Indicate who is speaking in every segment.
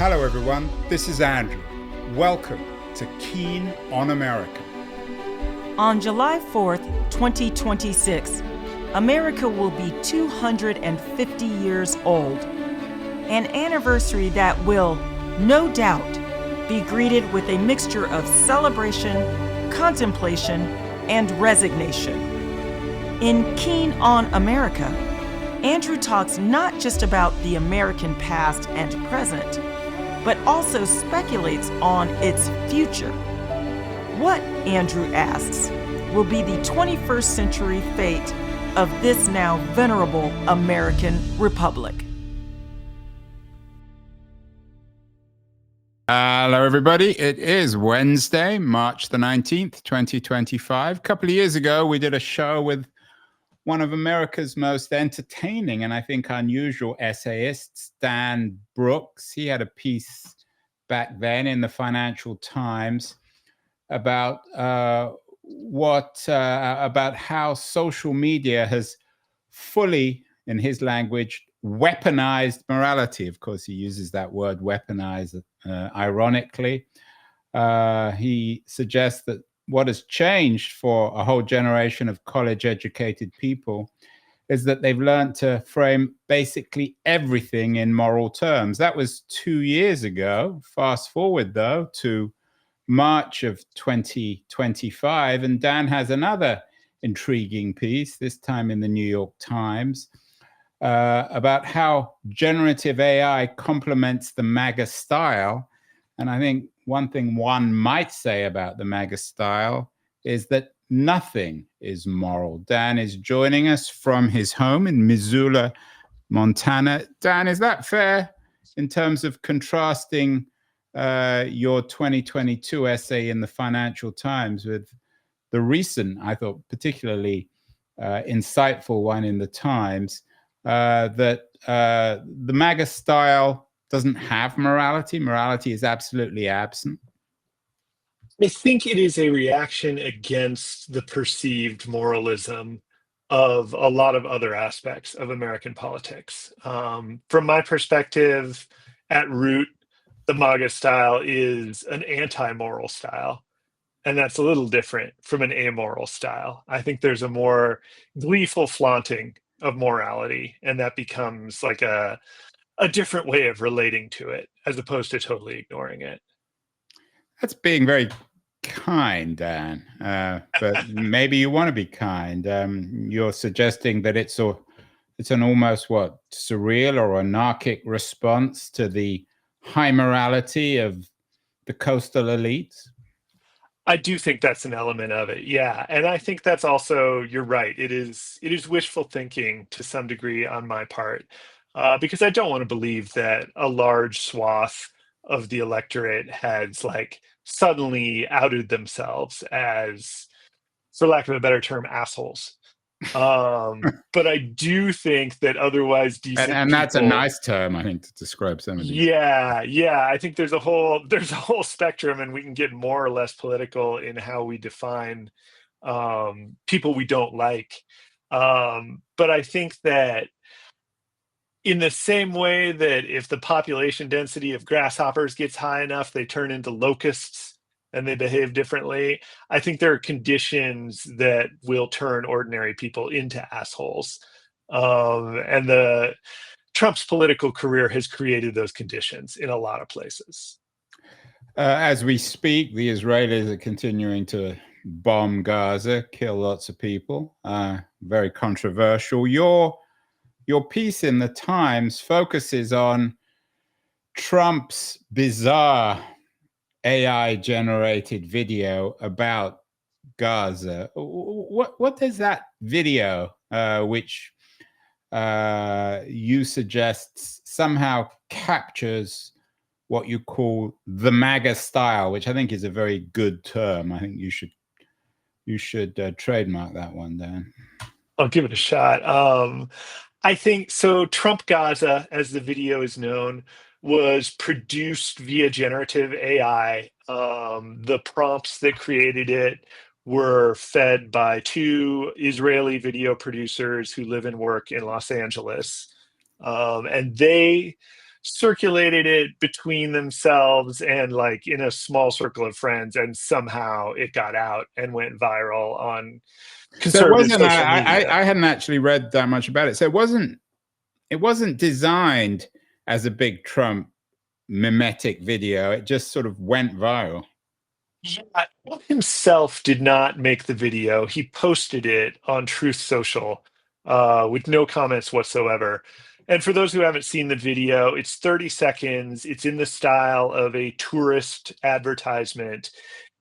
Speaker 1: Hello everyone, this is Andrew. Welcome to Keen on America.
Speaker 2: On July 4th, 2026, America will be 250 years old. An anniversary that will, no doubt, be greeted with a mixture of celebration, contemplation, and resignation. In Keen on America, Andrew talks not just about the American past and present, but also speculates on its future. What, Andrew asks, will be the 21st century fate of this now venerable American republic?
Speaker 1: Hello everybody, it is Wednesday, March the 19th, 2025. A couple of years ago, we did a show with one of America's most entertaining and I think unusual essayists, Dan Brooks. He had a piece back then in the Financial Times about about how social media has fully, in his language, weaponized morality. Of course, he uses that word weaponize ironically. He suggests that what has changed for a whole generation of college-educated people is that they've learned to frame basically everything in moral terms. That was 2 years ago. Fast forward, though, to March of 2025, and Dan has another intriguing piece, this time in the New York Times, about how generative AI complements the MAGA style. And I think one thing one might say about the MAGA style is that nothing is moral. Dan is joining us from his home in Missoula, Montana. Dan, is that fair in terms of contrasting your 2022 essay in the Financial Times with the recent, I thought, particularly insightful one in the Times, that the MAGA style doesn't have morality? Morality is absolutely absent.
Speaker 3: I think it is a reaction against the perceived moralism of a lot of other aspects of American politics. From my perspective, at root, the MAGA style is an anti-moral style, and that's a little different from an amoral style. I think there's a more gleeful flaunting of morality, and that becomes like a different way of relating to it, as opposed to totally ignoring it.
Speaker 1: That's being very kind, Dan, but maybe you want to be kind. You're suggesting that it's an almost surreal or anarchic response to the high morality of the coastal elites.
Speaker 3: I do think that's an element of it, yeah, and I think that's also, you're right. It is wishful thinking to some degree on my part, because I don't want to believe that a large swath of the electorate has suddenly outed themselves as, for lack of a better term, assholes. But I do think that otherwise decent
Speaker 1: and that's
Speaker 3: people,
Speaker 1: a nice term, I think, to describe some of these.
Speaker 3: Yeah. I think there's a whole spectrum, and we can get more or less political in how we define people we don't like. But I think that in the same way that if the population density of grasshoppers gets high enough, they turn into locusts and they behave differently, I think there are conditions that will turn ordinary people into assholes. And Trump's political career has created those conditions in a lot of places.
Speaker 1: As we speak, the Israelis are continuing to bomb Gaza, kill lots of people. Very controversial. Your piece in the Times focuses on Trump's bizarre AI-generated video about Gaza. What does that video, which you suggest somehow captures what you call the MAGA style, which I think is a very good term. I think you should trademark that one, Dan.
Speaker 3: I'll give it a shot. I think so. Trump Gaza, as the video is known, was produced via generative AI. The prompts that created it were fed by two Israeli video producers who live and work in Los Angeles. And they circulated it between themselves and like in a small circle of friends, and somehow it got out and went viral on
Speaker 1: So it
Speaker 3: conservative
Speaker 1: wasn't.
Speaker 3: social media.
Speaker 1: I hadn't actually read that much about it. So it wasn't designed as a big Trump mimetic video. It just sort of went viral.
Speaker 3: Yeah, Trump himself did not make the video. He posted it on Truth Social with no comments whatsoever. And for those who haven't seen the video, it's 30 seconds. It's in the style of a tourist advertisement.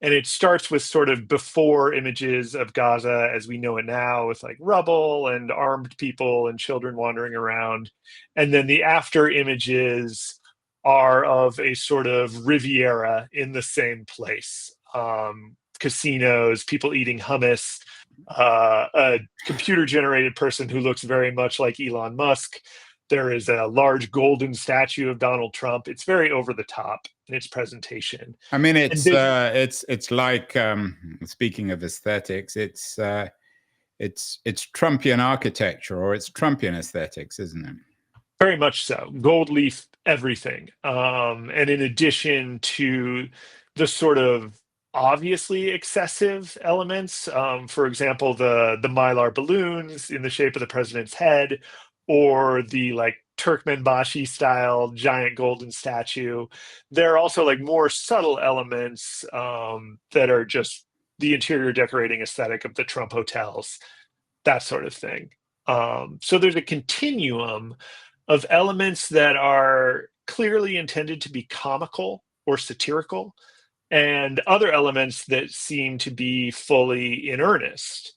Speaker 3: And it starts with sort of before images of Gaza as we know it now, with like rubble and armed people and children wandering around. And then the after images are of a sort of Riviera in the same place. Casinos, people eating hummus, a computer generated person who looks very much like Elon Musk. There is a large golden statue of Donald Trump. It's very over the top in its presentation.
Speaker 1: I mean, it's like speaking of aesthetics, it's Trumpian architecture, or it's Trumpian aesthetics, isn't it?
Speaker 3: Very much so. Gold leaf everything. And in addition to the sort of obviously excessive elements, for example, the Mylar balloons in the shape of the president's head, or the like Turkmenbashi style giant golden statue, there are also like more subtle elements that are just the interior decorating aesthetic of the Trump hotels, that sort of thing. So there's a continuum of elements that are clearly intended to be comical or satirical, and other elements that seem to be fully in earnest.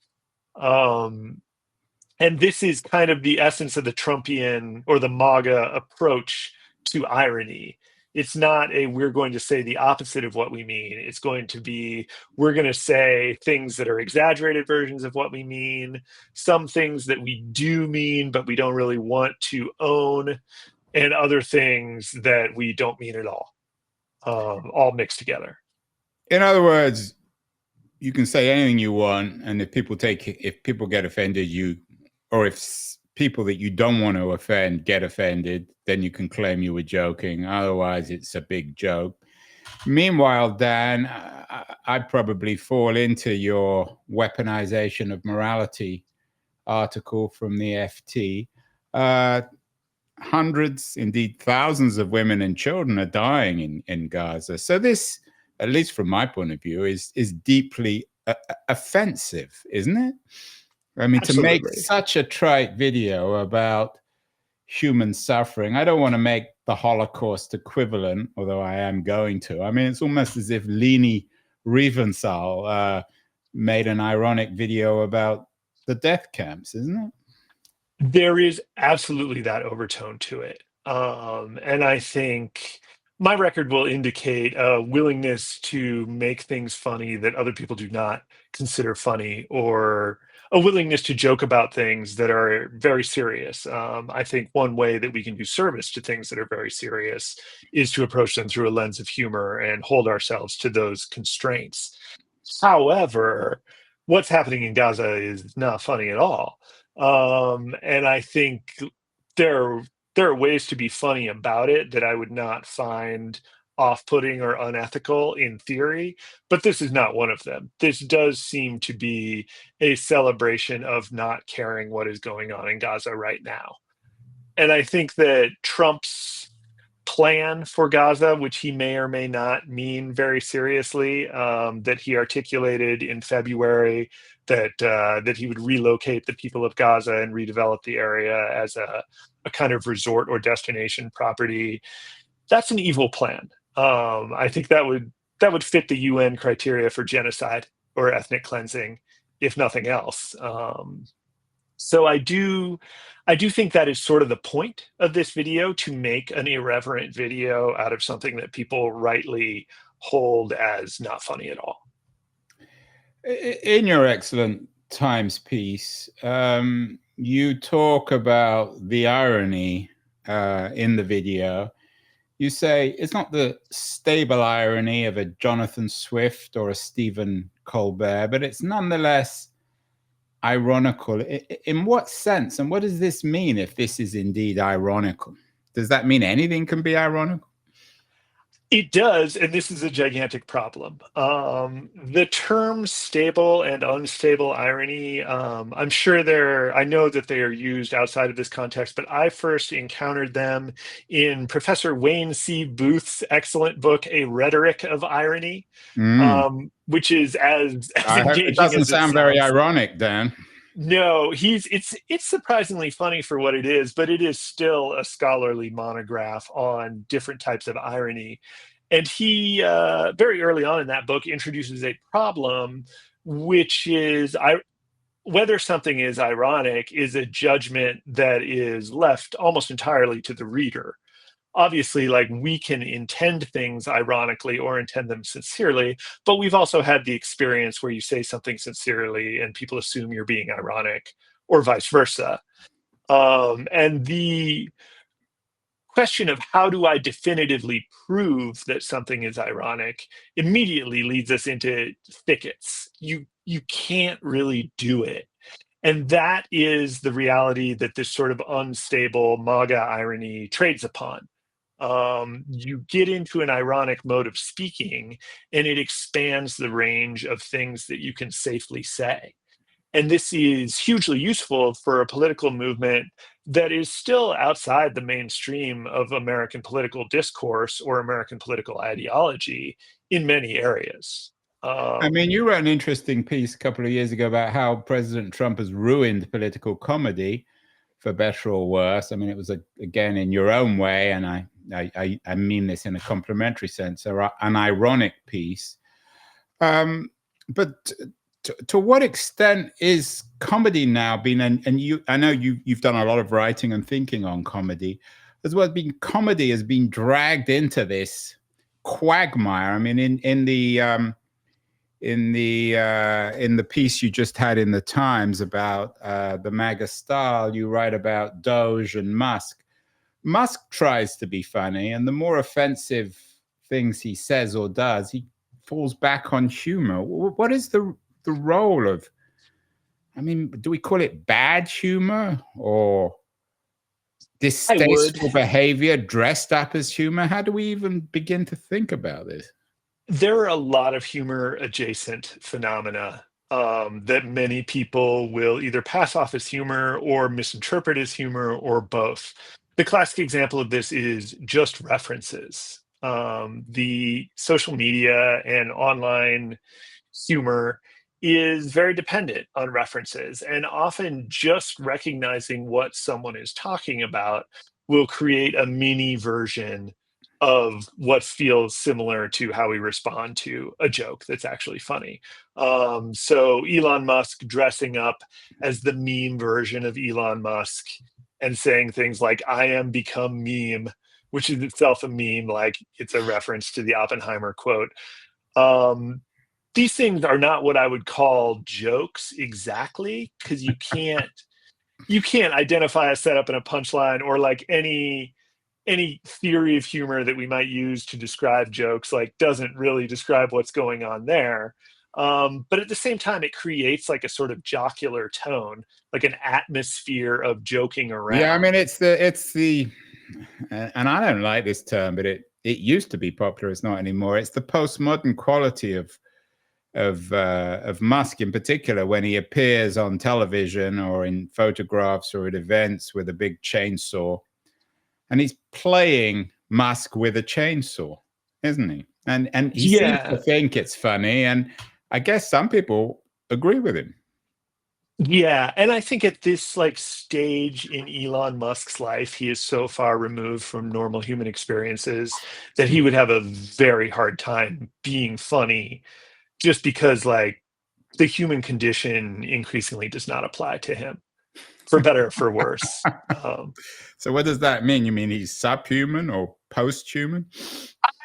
Speaker 3: And this is kind of the essence of the Trumpian or the MAGA approach to irony. It's not a we're going to say the opposite of what we mean. It's going to be we're going to say things that are exaggerated versions of what we mean, some things that we do mean but we don't really want to own, and other things that we don't mean at all mixed together.
Speaker 1: In other words, you can say anything you want, and if people get offended, or if people that you don't want to offend get offended, then you can claim you were joking. Otherwise, it's a big joke. Meanwhile, Dan, I probably fall into your weaponization of morality article from the FT. Hundreds, indeed thousands of women and children are dying in Gaza. So this, at least from my point of view, is deeply offensive, isn't it? I mean,
Speaker 3: Absolutely.
Speaker 1: To make such a trite video about human suffering, I don't want to make the Holocaust equivalent, although I am going to. I mean, it's almost as if Leni Riefenstahl made an ironic video about the death camps, isn't it?
Speaker 3: There is absolutely that overtone to it. And I think my record will indicate a willingness to make things funny that other people do not consider funny, or a willingness to joke about things that are very serious. I think one way that we can do service to things that are very serious is to approach them through a lens of humor and hold ourselves to those constraints. However, what's happening in Gaza is not funny at all. And I think there are ways to be funny about it that I would not find off-putting or unethical in theory, but this is not one of them. This does seem to be a celebration of not caring what is going on in Gaza right now. And I think that Trump's plan for Gaza, which he may or may not mean very seriously, that he articulated in February, that he would relocate the people of Gaza and redevelop the area as a kind of resort or destination property, that's an evil plan. I think that would fit the UN criteria for genocide or ethnic cleansing, if nothing else. So I do think that is sort of the point of this video, to make an irreverent video out of something that people rightly hold as not funny at all.
Speaker 1: In your excellent Times piece, you talk about the irony in the video. You say it's not the stable irony of a Jonathan Swift or a Stephen Colbert, but it's nonetheless ironical. In what sense? And what does this mean if this is indeed ironical? does that mean anything can be ironical?
Speaker 3: It does, and this is a gigantic problem. The term stable and unstable irony, I'm sure I know that they are used outside of this context, but I first encountered them in Professor Wayne C. Booth's excellent book, A Rhetoric of Irony,
Speaker 1: Mm.
Speaker 3: which is as
Speaker 1: It
Speaker 3: engaging
Speaker 1: doesn't
Speaker 3: as it
Speaker 1: sound very
Speaker 3: sounds.
Speaker 1: ironic, Dan.
Speaker 3: No, it's surprisingly funny for what it is, but it is still a scholarly monograph on different types of irony. And he very early on in that book introduces a problem, which is whether something is ironic is a judgment that is left almost entirely to the reader. Obviously, like, we can intend things ironically or intend them sincerely, but we've also had the experience where you say something sincerely and people assume you're being ironic, or vice versa. And the question of how do I definitively prove that something is ironic immediately leads us into thickets. You can't really do it. And that is the reality that this sort of unstable MAGA irony trades upon. You get into an ironic mode of speaking, and it expands the range of things that you can safely say. And this is hugely useful for a political movement that is still outside the mainstream of American political discourse or American political ideology in many areas.
Speaker 1: I mean, you wrote an interesting piece a couple of years ago about how President Trump has ruined political comedy, for better or worse. I mean, it was again in your own way, and I mean this in a complimentary sense, an ironic piece. But to what extent is comedy now been, and I know you've done a lot of writing and thinking on comedy, as well as being comedy has been dragged into this quagmire. I mean, in the piece you just had in the Times about the MAGA style, you write about Doge and Musk. Musk tries to be funny, and the more offensive things he says or does, he falls back on humor. What is the role of, I mean, do we call it bad humor or distasteful behavior dressed up as humor? How do we even begin to think about this?
Speaker 3: There are a lot of humor adjacent phenomena that many people will either pass off as humor or misinterpret as humor, or both. The classic example of this is just references. The social media and online humor is very dependent on references, and often just recognizing what someone is talking about will create a mini version of what feels similar to how we respond to a joke that's actually funny. So Elon Musk dressing up as the meme version of Elon Musk and saying things like, I am become meme, which is itself a meme, like it's a reference to the Oppenheimer quote. These things are not what I would call jokes exactly, because you can't identify a setup and a punchline, or like any theory of humor that we might use to describe jokes, like, doesn't really describe what's going on there. But at the same time, it creates like a sort of jocular tone, like an atmosphere of joking around.
Speaker 1: Yeah, I mean, it's the, and I don't like this term, but it used to be popular. It's not anymore. It's the postmodern quality of Musk in particular, when he appears on television or in photographs or at events with a big chainsaw, and he's playing Musk with a chainsaw, isn't he? And he seems to think it's funny, and I guess some people agree with him.
Speaker 3: Yeah, and I think at this like stage in Elon Musk's life, he is so far removed from normal human experiences that he would have a very hard time being funny, just because like the human condition increasingly does not apply to him, for better or for worse.
Speaker 1: So what does that mean? You mean he's subhuman or post-human?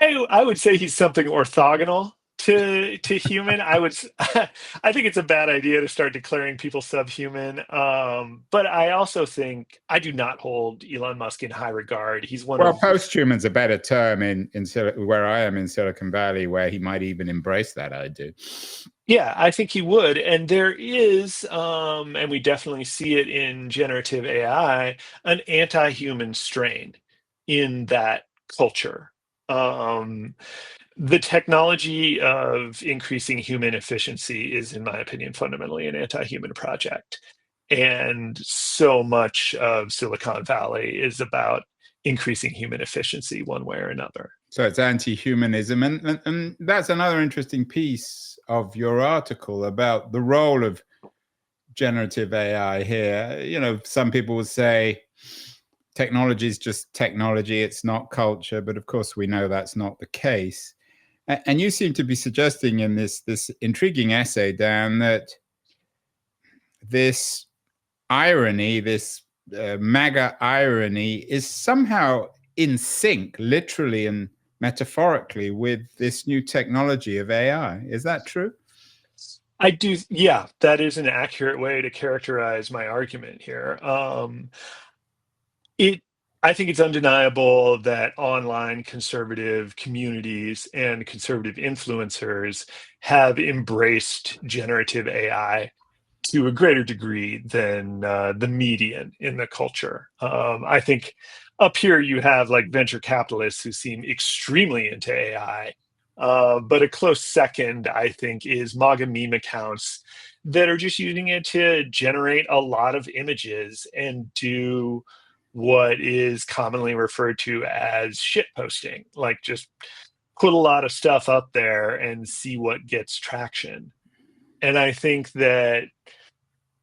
Speaker 3: I would say he's something orthogonal to human. I think it's a bad idea to start declaring people subhuman. But I also think I do not hold Elon Musk in high regard. He's one of
Speaker 1: post-human's a better term in where I am in Silicon Valley, where he might even embrace that idea.
Speaker 3: Yeah, I think he would. And there is, and we definitely see it in generative AI, an anti-human strain in that culture. The technology of increasing human efficiency is, in my opinion, fundamentally an anti-human project. And so much of Silicon Valley is about increasing human efficiency one way or another.
Speaker 1: So it's anti-humanism. And that's another interesting piece of your article about the role of generative AI here. You know, some people would say technology is just technology, it's not culture. But of course, we know that's not the case. And you seem to be suggesting in this intriguing essay, Dan, that this irony, this MAGA irony, is somehow in sync, literally and metaphorically, with this new technology of AI. Is that true?
Speaker 3: I do. Yeah, that is an accurate way to characterize my argument here. It, I think it's undeniable that online conservative communities and conservative influencers have embraced generative AI to a greater degree than the median in the culture. I think up here you have like venture capitalists who seem extremely into AI. But a close second, I think, is MAGA meme accounts that are just using it to generate a lot of images and do what is commonly referred to as shit posting, like just put a lot of stuff up there and see what gets traction. And I think that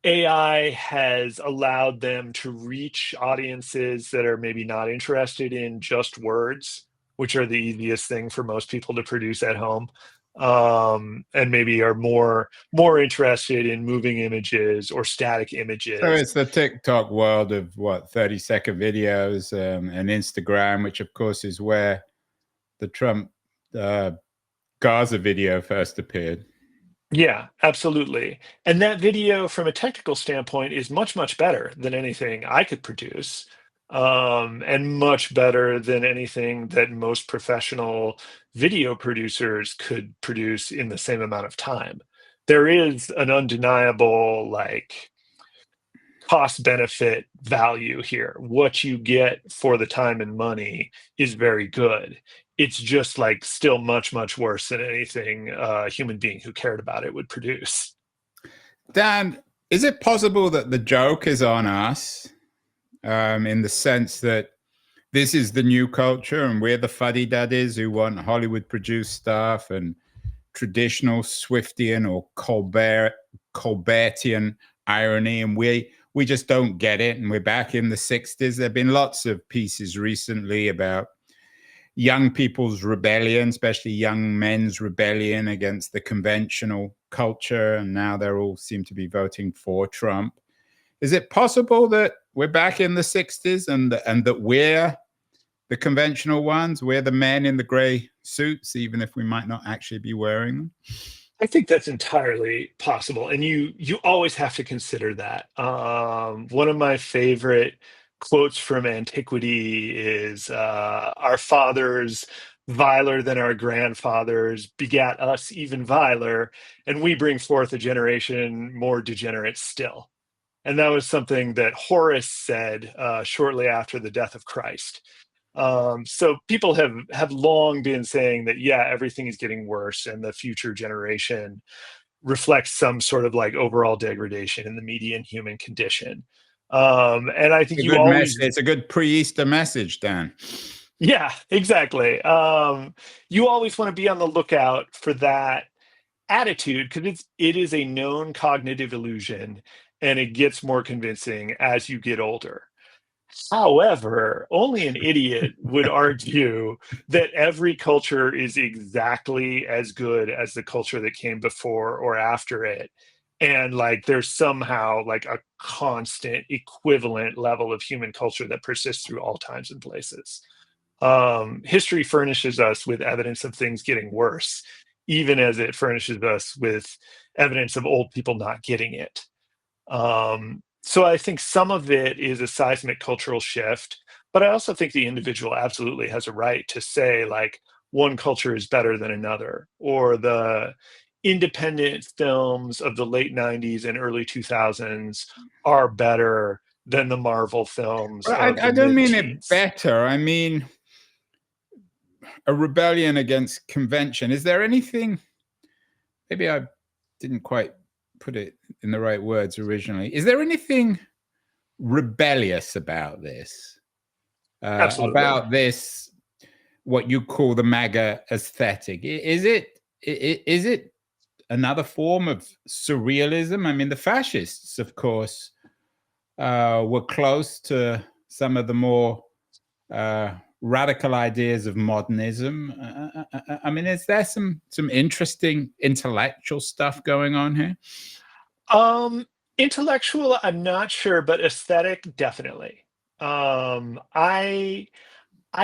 Speaker 3: AI has allowed them to reach audiences that are maybe not interested in just words, which are the easiest thing for most people to produce at home, and maybe are more interested in moving images or static images.
Speaker 1: So it's the TikTok world of what, 30-second videos, and Instagram, which of course is where the Trump Gaza video first appeared.
Speaker 3: Yeah, absolutely. And that video, from a technical standpoint, is much, much better than anything I could produce, and much better than anything that most professional video producers could produce in the same amount of time. There is an undeniable, like, cost benefit value here. What you get for the time and money is very good. It's just like still much, much worse than anything a human being who cared about it would produce.
Speaker 1: Dan, is it possible that the joke is on us, in the sense that this is the new culture and we're the fuddy-duddies who want Hollywood-produced stuff and traditional Swiftian or Colbertian irony, and we just don't get it, and we're back in the 60s? There have been lots of pieces recently about young people's rebellion, especially young men's rebellion against the conventional culture, and now they all seem to be voting for Trump. Is it possible that we're back in the 60s and that we're the conventional ones? We're the men in the gray suits, even if we might not actually be wearing them?
Speaker 3: I think that's entirely possible, and you always have to consider that. One of my favorite quotes from antiquity is, "Our fathers, viler than our grandfathers, begat us even viler, and we bring forth a generation more degenerate still." And that was something that Horace said shortly after the death of Christ. So people have long been saying that, yeah, everything is getting worse, and the future generation reflects some sort of like overall degradation in the median human condition. And I think you always,
Speaker 1: it's a good pre-Easter message, Dan.
Speaker 3: yeah, exactly. You always want to be on the lookout for that attitude, because it is a known cognitive illusion, and it gets more convincing as you get older. However, only an idiot would argue that every culture is exactly as good as the culture that came before or after it. And like there's somehow like a constant equivalent level of human culture that persists through all times and places. History furnishes us with evidence of things getting worse, even as it furnishes us with evidence of old people not getting it. So I think some of it is a seismic cultural shift, but I also think the individual absolutely has a right to say, like, one culture is better than another, or the independent films of the late 90s and early 2000s are better than the Marvel films
Speaker 1: Well,
Speaker 3: of the
Speaker 1: I don't mean it
Speaker 3: mid-teens.
Speaker 1: better. I mean a rebellion against convention. Is there anything? Maybe I didn't quite put it in the right words originally. Is there anything rebellious about this?
Speaker 3: Absolutely.
Speaker 1: About this, what you call the MAGA aesthetic? Is it another form of surrealism? I mean, the fascists, of course, were close to some of the more radical ideas of modernism. I mean, is there some interesting intellectual stuff going on here?
Speaker 3: Um, Intellectual, I'm not sure, but aesthetic, definitely. I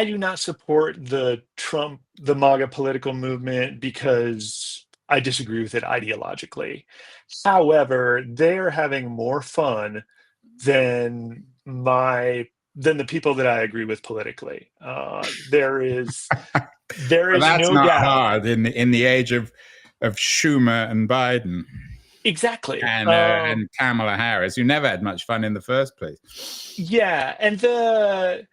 Speaker 3: do not support the MAGA political movement because I disagree with it ideologically. However, they're having more fun than the people that I agree with politically. There
Speaker 1: Well,
Speaker 3: is
Speaker 1: that's
Speaker 3: no
Speaker 1: not
Speaker 3: doubt.
Speaker 1: hard in the age of Schumer and Biden
Speaker 3: Exactly.
Speaker 1: and Kamala Harris, who never had much fun in the first place.
Speaker 3: Yeah, and the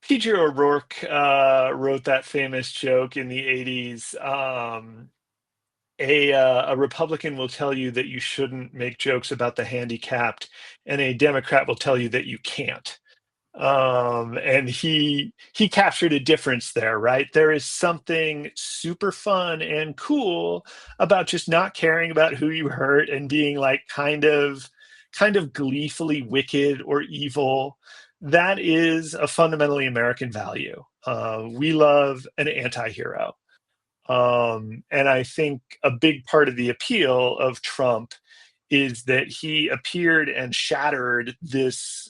Speaker 3: PJ O'Rourke wrote that famous joke in the 80s. A Republican will tell you that you shouldn't make jokes about the handicapped, and a Democrat will tell you that you can't. And he captured a difference there, right? There is something super fun and cool about just not caring about who you hurt and being like kind of gleefully wicked or evil. That is a fundamentally American value. We love an anti-hero. And I think a big part of the appeal of Trump is that he appeared and shattered this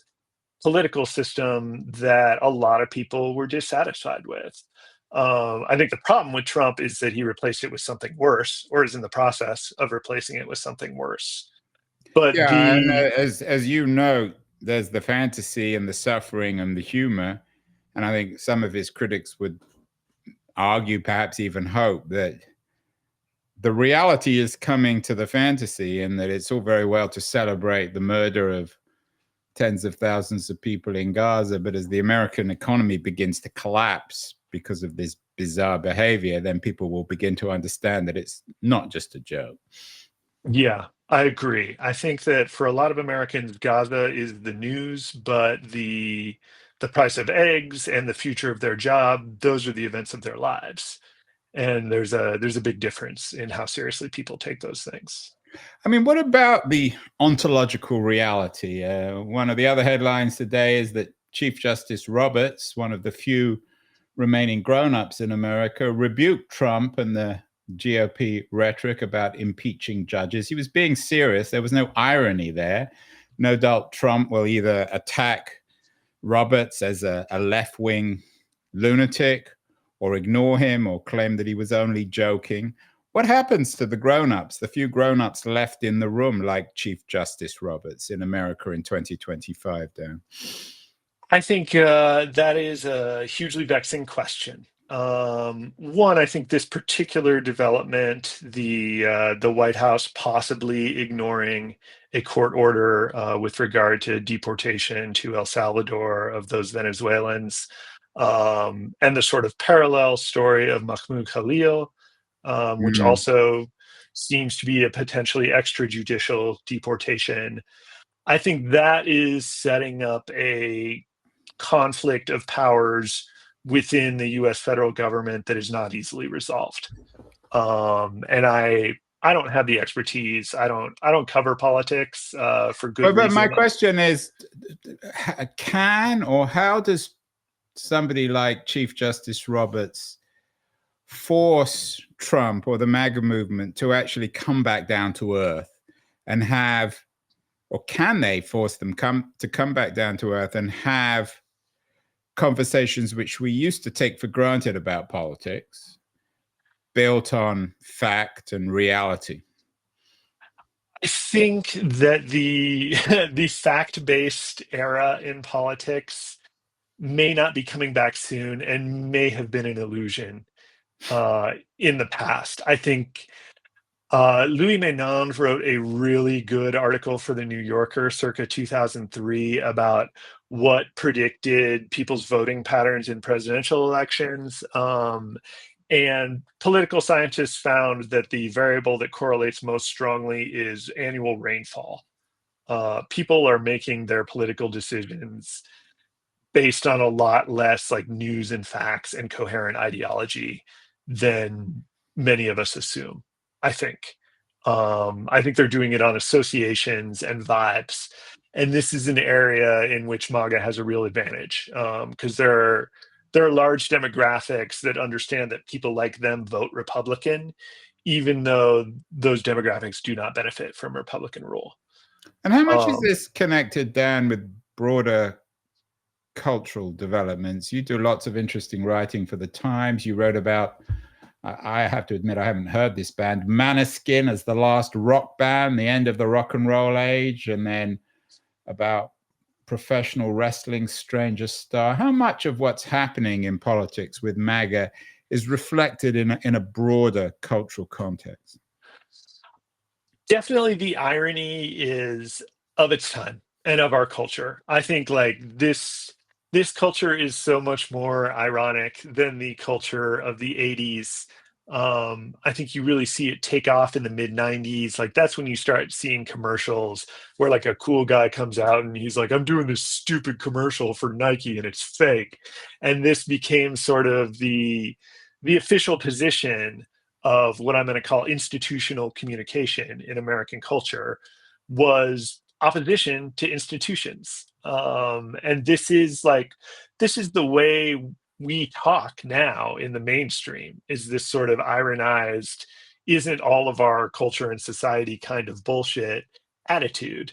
Speaker 3: political system that a lot of people were dissatisfied with. I think the problem with Trump is that he replaced it with something worse, or is in the process of replacing it with something worse. But
Speaker 1: Yeah, and
Speaker 3: the
Speaker 1: as you know, there's the fantasy and the suffering and the humor, and I think some of his critics would argue, perhaps even hope, that the reality is coming to the fantasy, and that it's all very well to celebrate the murder of tens of thousands of people in Gaza, but as the American economy begins to collapse because of this bizarre behavior, then people will begin to understand that it's not just a joke.
Speaker 3: Yeah, I agree. I think that for a lot of Americans, Gaza is the news, but the price of eggs and the future of their job, those are the events of their lives. And there's a big difference in how seriously people take those things.
Speaker 1: I mean, what about the ontological reality? One of the other headlines today is that Chief Justice Roberts, one of the few remaining grown-ups in America, rebuked Trump and the GOP rhetoric about impeaching judges. He was being serious. There was no irony there. No doubt Trump will either attack Roberts as a left-wing lunatic, or ignore him, or claim that he was only joking. What happens to the grown-ups, the few grown-ups left in the room, like Chief Justice Roberts in America in 2025, Dan?
Speaker 3: I think that is a hugely vexing question. One, I think this particular development, the White House possibly ignoring a court order with regard to deportation to El Salvador of those Venezuelans, and the sort of parallel story of Mahmoud Khalil, which
Speaker 1: Mm.
Speaker 3: also seems to be a potentially extrajudicial deportation. I think that is setting up a conflict of powers within the U.S. federal government that is not easily resolved. And I don't have the expertise. I don't cover politics for good
Speaker 1: But my
Speaker 3: reason.
Speaker 1: question is, can or how does somebody like Chief Justice Roberts force Trump or the MAGA movement to actually come back down to earth and have, or can they force them to come back down to earth and have conversations which we used to take for granted about politics, built on fact and reality?
Speaker 3: I think that the the fact-based era in politics may not be coming back soon and may have been an illusion in the past. Louis Menand wrote a really good article for the New Yorker circa 2003 about what predicted people's voting patterns in presidential elections. And political scientists found that the variable that correlates most strongly is annual rainfall. People are making their political decisions based on a lot less like news and facts and coherent ideology than many of us assume, I think. I think they're doing it on associations and vibes. And this is an area in which MAGA has a real advantage because there are large demographics that understand that people like them vote Republican, even though those demographics do not benefit from Republican rule.
Speaker 1: And how much is this connected, Dan, with broader cultural developments? You do lots of interesting writing for the Times. You wrote about, I have to admit, I haven't heard this band, Maneskin as the last rock band, the end of the rock and roll age, and then about professional wrestling Stranger Star. How much of what's happening in politics with MAGA is reflected in a broader cultural context?
Speaker 3: Definitely the irony is of its time and of our culture. I think like this culture is so much more ironic than the culture of the 80s. I think you really see it take off in the mid 90s. Like that's when you start seeing commercials where like a cool guy comes out and he's like, I'm doing this stupid commercial for Nike and it's fake. And this became sort of the official position of what I'm going to call institutional communication in American culture was opposition to institutions. And this is the way we talk now in the mainstream, is this sort of ironized, isn't all of our culture and society kind of bullshit attitude.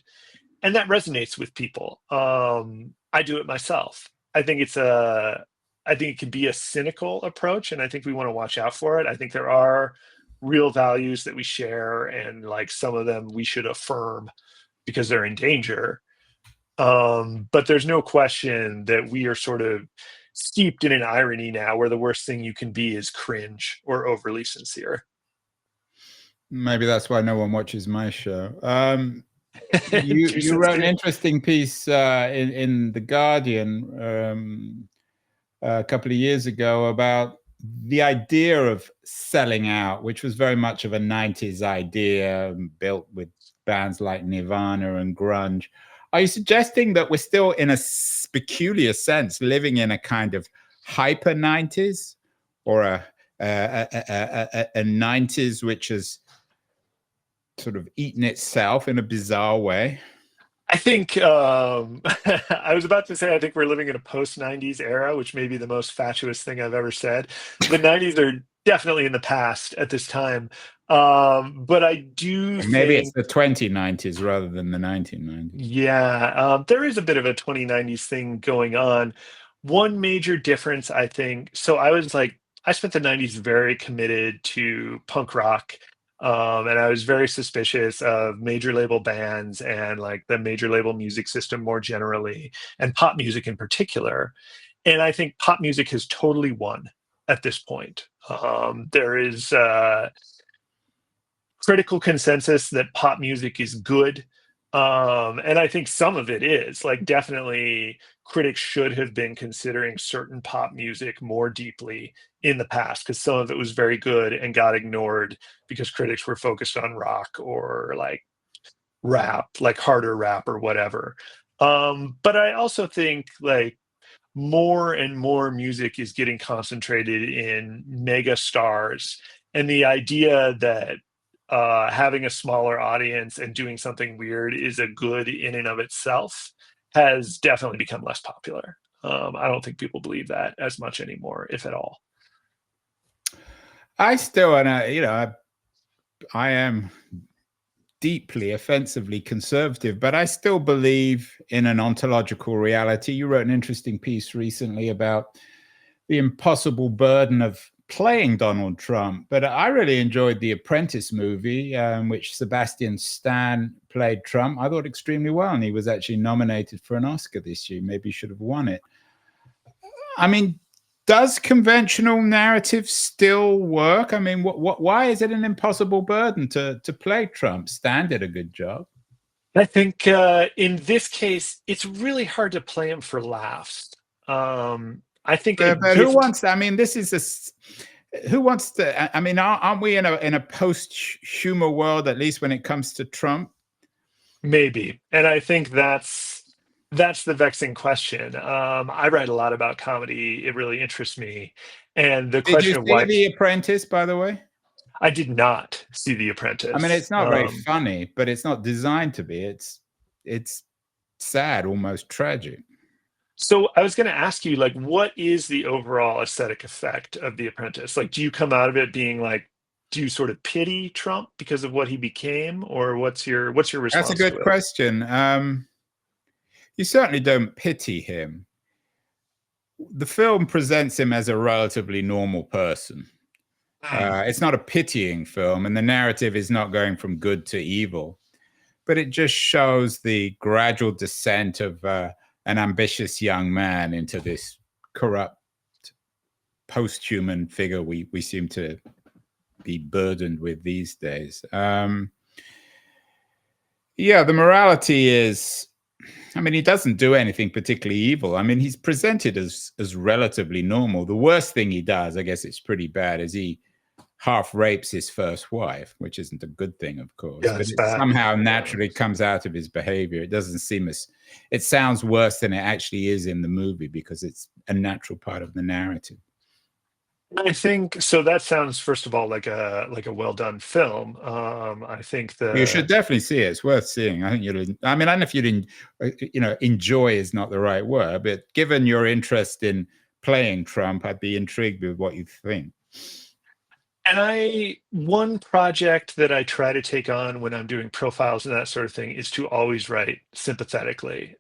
Speaker 3: And that resonates with people. I do it myself. I think it can be a cynical approach, and I think we want to watch out for it. I think there are real values that we share, and like some of them we should affirm because they're in danger. But there's no question that we are sort of steeped in an irony now where the worst thing you can be is cringe or overly sincere.
Speaker 1: Maybe that's why no one watches my show. You wrote an interesting piece in The Guardian a couple of years ago about the idea of selling out, which was very much of a 90s idea built with bands like Nirvana and grunge. Are you suggesting that we're still, in a peculiar sense, living in a kind of hyper 90s, or a 90s which has sort of eaten itself in a bizarre way?
Speaker 3: I think I was about to say I think we're living in a post-90s era, which may be the most fatuous thing I've ever said. The 90s are definitely in the past at this time. But I do
Speaker 1: maybe
Speaker 3: think
Speaker 1: it's the 2090s rather than the 1990s.
Speaker 3: Yeah, there is a bit of a 2090s thing going on. One major difference, I think, so I spent the 90s very committed to punk rock. And I was very suspicious of major label bands and like the major label music system more generally, and pop music in particular. And I think pop music has totally won at this point. There is critical consensus that pop music is good. And I think some of it is like, definitely critics should have been considering certain pop music more deeply in the past, because some of it was very good and got ignored because critics were focused on rock or like rap, like harder rap or whatever. But I also think like more and more music is getting concentrated in mega stars, and the idea that having a smaller audience and doing something weird is a good in and of itself has definitely become less popular. I don't think people believe that as much anymore, if at all.
Speaker 1: I still, and I am deeply offensively conservative, but I still believe in an ontological reality. You wrote an interesting piece recently about the impossible burden of playing Donald Trump, but I really enjoyed the Apprentice movie, which Sebastian Stan played Trump. I thought extremely well, and he was actually nominated for an Oscar this year. Maybe he should have won it. I mean, Does conventional narrative still work? I mean, why is it an impossible burden to play Trump? Stan did a good job.
Speaker 3: I think in this case, it's really hard to play him for laughs. I think a
Speaker 1: But who
Speaker 3: gift.
Speaker 1: wants? I mean, this is who wants to? I mean, aren't we in a post-humor world, at least when it comes to Trump?
Speaker 3: Maybe, and I think that's the vexing question. I write a lot about comedy; it really interests me, and the
Speaker 1: Did you
Speaker 3: question of
Speaker 1: see
Speaker 3: why
Speaker 1: The Apprentice, by the way?
Speaker 3: I did not see The
Speaker 1: I mean,
Speaker 3: Apprentice.
Speaker 1: it's not very funny, but it's not designed to be. It's sad, almost tragic.
Speaker 3: So I was going to ask you, like, what is the overall aesthetic effect of The Apprentice? Like, do you come out of it being like, do you sort of pity Trump because of what he became, or what's your
Speaker 1: That's a
Speaker 3: response to
Speaker 1: good
Speaker 3: it?
Speaker 1: question. You certainly don't pity him. The film presents him as a relatively normal person. It's not a pitying film, and the narrative is not going from good to evil, but it just shows the gradual descent of an ambitious young man into this corrupt post-human figure we seem to be burdened with these days. Yeah, the morality is, I mean, he doesn't do anything particularly evil. I mean, he's presented as relatively normal. The worst thing he does, I guess it's pretty bad, is he half rapes his first wife, which isn't a good thing, of course,
Speaker 3: Yeah,
Speaker 1: but
Speaker 3: it's
Speaker 1: it
Speaker 3: bad.
Speaker 1: somehow naturally comes out of his behavior. It doesn't seem as, it sounds worse than it actually is in the movie because it's a natural part of the narrative.
Speaker 3: I think so. That sounds, first of all, like a well done film. I think
Speaker 1: You should definitely see it. It's worth seeing. I think you'll. I mean, I don't know if you didn't. Enjoy is not the right word, but given your interest in playing Trump, I'd be intrigued with what you think.
Speaker 3: And one project that I try to take on when I'm doing profiles and that sort of thing is to always write sympathetically.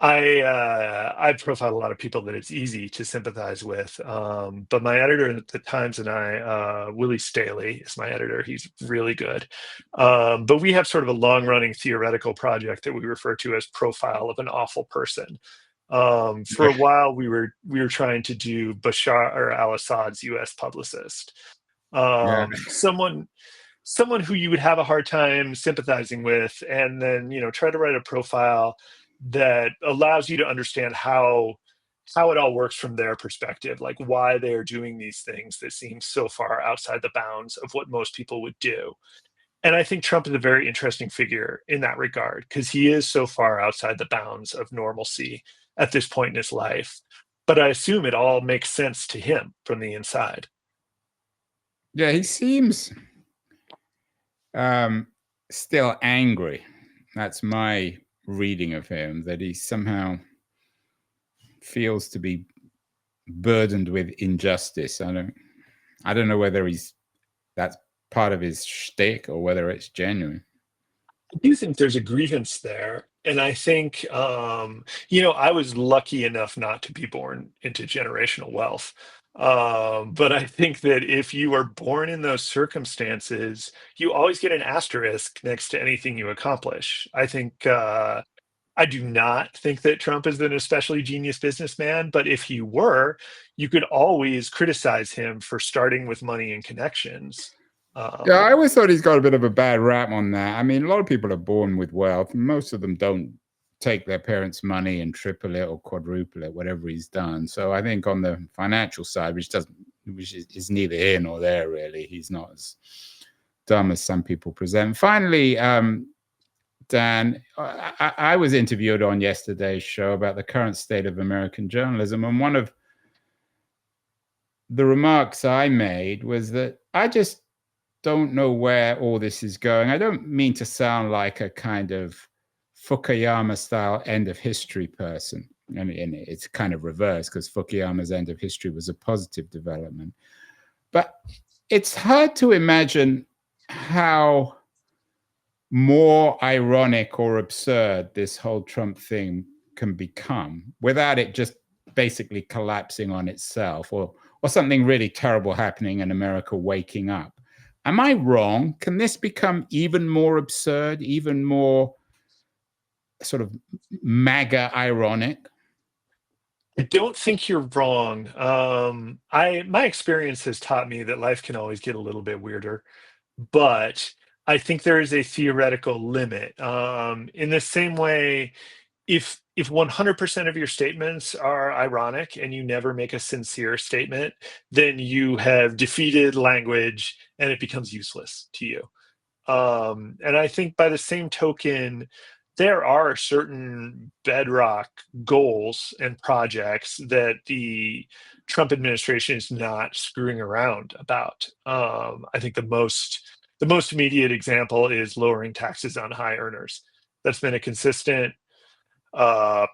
Speaker 3: I've profiled a lot of people that it's easy to sympathize with. But my editor at the Times and Willie Staley is my editor. He's really good. But we have sort of a long running theoretical project that we refer to as Profile of an Awful Person. For a while, we were trying to do Bashar al-Assad's U.S. publicist, someone who you would have a hard time sympathizing with, and then try to write a profile that allows you to understand how it all works from their perspective, like why they are doing these things that seem so far outside the bounds of what most people would do. And I think Trump is a very interesting figure in that regard because he is so far outside the bounds of normalcy at this point in his life. But I assume it all makes sense to him from the inside.
Speaker 1: Yeah, he seems still angry. That's my reading of him, that he somehow feels to be burdened with injustice. I don't know whether that's part of his shtick or whether it's genuine.
Speaker 3: I do think there's a grievance there. And I think, I was lucky enough not to be born into generational wealth. But I think that if you are born in those circumstances, you always get an asterisk next to anything you accomplish. I think, I do not think that Trump is an especially genius businessman, but if he were, you could always criticize him for starting with money and connections.
Speaker 1: Yeah, I always thought he's got a bit of a bad rap on that. I mean, a lot of people are born with wealth. Most of them don't take their parents' money and triple it or quadruple it, whatever he's done. So I think on the financial side, which is neither here nor there, really, he's not as dumb as some people present. Finally, Dan, I was interviewed on yesterday's show about the current state of American journalism, and one of the remarks I made was that I just don't know where all this is going. I don't mean to sound like a kind of Fukuyama style end of history person. And it's kind of reversed because Fukuyama's end of history was a positive development. But it's hard to imagine how more ironic or absurd this whole Trump thing can become without it just basically collapsing on itself or something really terrible happening in America waking up. Am I wrong? Can this become even more absurd, even more sort of MAGA ironic?
Speaker 3: I don't think you're wrong. My experience has taught me that life can always get a little bit weirder, but I think there is a theoretical limit. In the same way, if 100% of your statements are ironic and you never make a sincere statement, then you have defeated language and it becomes useless to you. And I think by the same token, there are certain bedrock goals and projects that the Trump administration is not screwing around about. I think the most immediate example is lowering taxes on high earners. That's been a consistent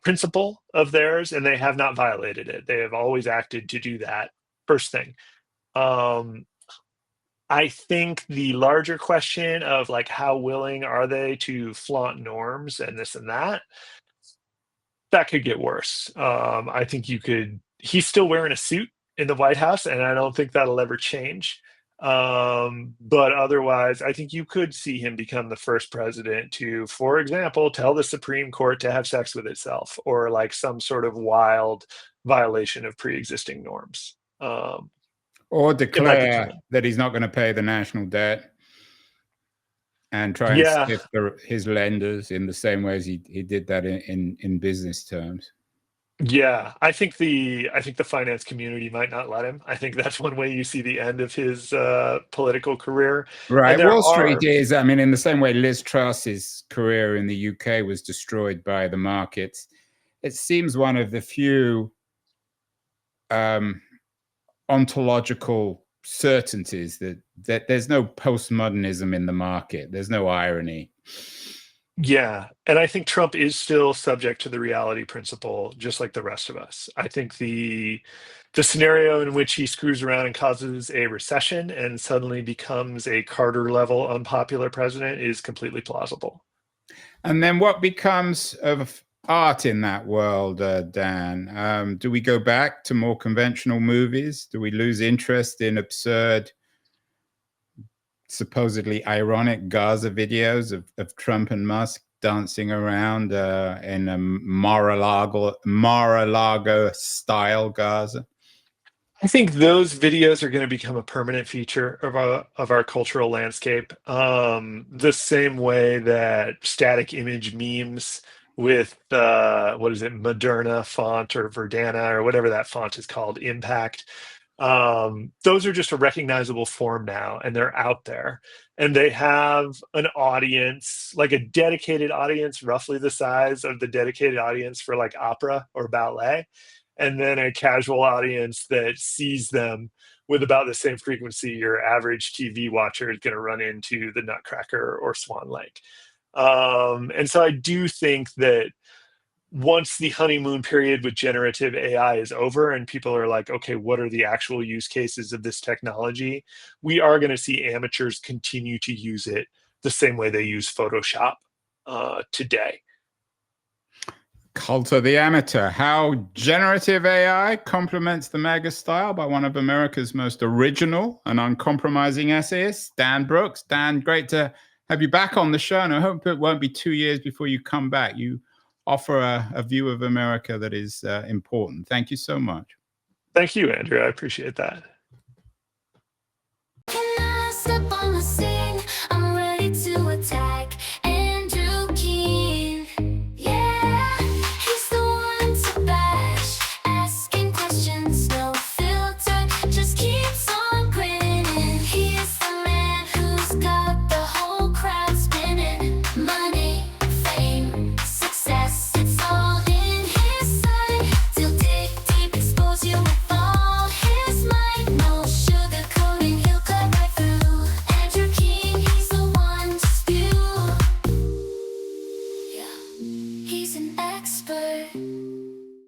Speaker 3: principle of theirs, and they have not violated it. They have always acted to do that. First thing. Um, I think the larger question of like how willing are they to flaunt norms and this and that could get worse. I think you could. He's still wearing a suit in the White House, and I don't think that'll ever change. But otherwise, I think you could see him become the first president to, for example, tell the Supreme Court to have sex with itself, or like some sort of wild violation of pre-existing norms.
Speaker 1: Or
Speaker 3: It might be
Speaker 1: declare
Speaker 3: coming.
Speaker 1: that he's not going to pay the national debt and try and
Speaker 3: Yeah,
Speaker 1: stiff his lenders in the same way as he did that in business terms.
Speaker 3: yeah. I think the finance community might not let him. I think that's one way you see the end of his political career. And
Speaker 1: Right.
Speaker 3: there
Speaker 1: Wall Street
Speaker 3: are,
Speaker 1: is, I mean, in the same way Liz Truss's career in the UK was destroyed by the markets, it seems one of the few ontological certainties that there's no postmodernism in the market. There's no irony.
Speaker 3: yeah, and I think Trump is still subject to the reality principle, just like the rest of us. I think the scenario in which he screws around and causes a recession and suddenly becomes a Carter level unpopular president is completely plausible.
Speaker 1: And then what becomes of art in that world, Dan? Do we go back to more conventional movies? Do we lose interest in absurd, supposedly ironic Gaza videos of Trump and Musk dancing around in a Mar-a-Lago style Gaza?
Speaker 3: I think those videos are going to become a permanent feature of our cultural landscape. The same way that static image memes with what is it, Moderna font or Verdana or whatever that font is called, Impact. Those are just a recognizable form now, and they're out there, and they have an audience, like a dedicated audience, roughly the size of the dedicated audience for like opera or ballet, and then a casual audience that sees them with about the same frequency your average TV watcher is going to run into the Nutcracker or Swan Lake. And so I do think that once the honeymoon period with generative AI is over and people are like, okay, what are the actual use cases of this technology? We are going to see amateurs continue to use it the same way they use Photoshop today.
Speaker 1: Cult of the Amateur, how generative AI complements the MAGA style by one of America's most original and uncompromising essayists, Dan Brooks. Dan, great to have you back on the show, and I hope it won't be 2 years before you come back. You offer a view of America that is important. Thank you so much.
Speaker 3: Thank you, Andrew. I appreciate that.
Speaker 4: Can I step on the scene? I'm ready to attack. Andrew Keane. Yeah, he's the one to bash. Asking questions, no filter, just keeps on grinning. He is the man who's got the whole crowd spinning. Money, fame, success, it's all in his sight. He'll dig deep, expose you with all his might. No sugarcoating, he'll cut right through. Andrew King, he's the one to spew. Yeah, he's an